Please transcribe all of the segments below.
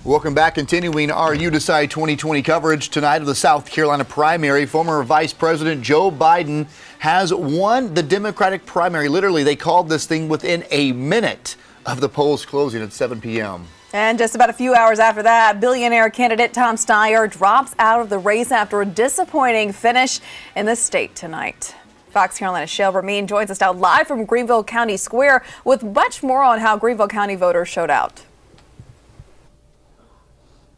Welcome back. Continuing our You Decide 2020 coverage tonight of the South Carolina primary. Former Vice President Joe Biden has won the Democratic primary. Literally, they called this thing within a minute of the polls closing at 7 p.m. And just about a few hours after that, billionaire candidate Tom Steyer drops out of the race after a disappointing finish in the state tonight. Fox Carolina's Shale Ramin joins us now live from Greenville County Square with much more on how Greenville County voters showed out.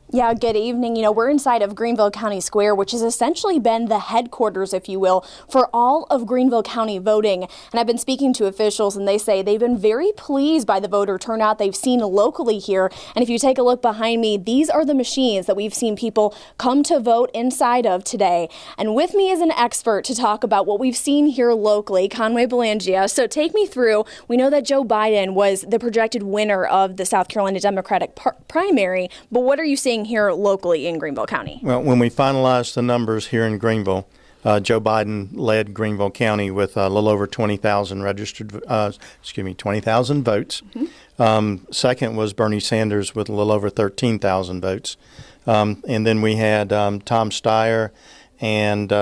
Yeah, good evening. We're inside of Greenville County Square, which has essentially been the headquarters, if you will, for all of Greenville County voting. And I've been speaking to officials, and they say they've been very pleased by the voter turnout they've seen locally here. And if you take a look behind me, these are the machines that we've seen people come to vote inside of today. And with me is an expert to talk about what we've seen here locally, Conway Belangia. So take me through. We know that Joe Biden was the projected winner of the South Carolina Democratic primary, but what are you seeing here locally in Greenville County? Well, when we finalized the numbers here in Greenville, Joe Biden led Greenville County with a little over 20,000 20,000 votes. Mm-hmm. Second was Bernie Sanders with a little over 13,000 votes. And then we had Tom Steyer and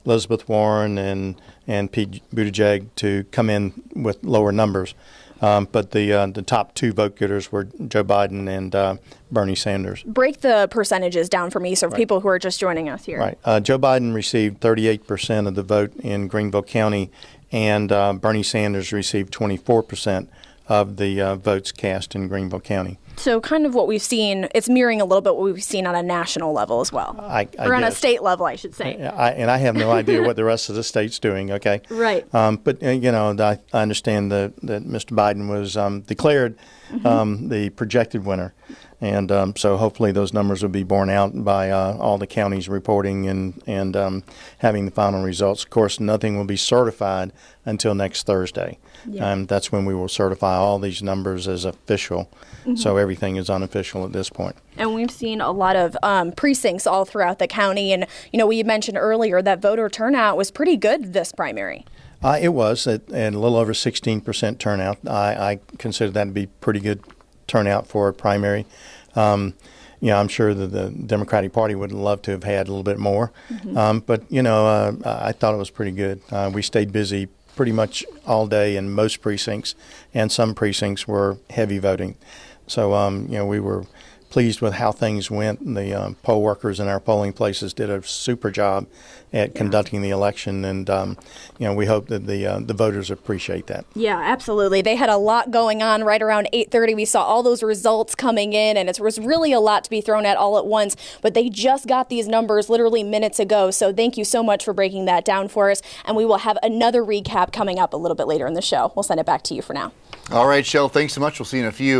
Elizabeth Warren and Pete Buttigieg to come in with lower numbers. But the top two vote getters were Joe Biden and Bernie Sanders. Break the percentages down for me, so for people who are just joining us here. Right. Joe Biden received 38% of the vote in Greenville County, and Bernie Sanders received 24% of the votes cast in Greenville County. So kind of what we've seen, it's mirroring a little bit what we've seen on a national level as well. Or on a state level, I should say. And I have no idea what the rest of the state's doing, okay? Right. But, I understand that Mr. Biden was declared the projected winner. And so hopefully those numbers will be borne out by all the counties reporting and having the final results. Of course, nothing will be certified until next Thursday. Yeah. That's when we will certify all these numbers as official. Mm-hmm. So everything is unofficial at this point. And we've seen a lot of precincts all throughout the county. And, we mentioned earlier that voter turnout was pretty good this primary. It was at a little over 16% turnout. I consider that to be pretty good turnout for a primary. I'm sure that the Democratic Party would love to have had a little bit more. Mm-hmm. But I thought it was pretty good. We stayed busy pretty much all day in most precincts, and some precincts were heavy voting. So, we were pleased with how things went. The poll workers in our polling places did a super job at conducting the election, and we hope that the voters appreciate that. Yeah, absolutely. They had a lot going on right around 8:30. We saw all those results coming in, and it was really a lot to be thrown at all at once, but they just got these numbers literally minutes ago. So thank you so much for breaking that down for us, and we will have another recap coming up a little bit later in the show. We'll send it back to you for now. All right, Shell, thanks so much. We'll see you in a few.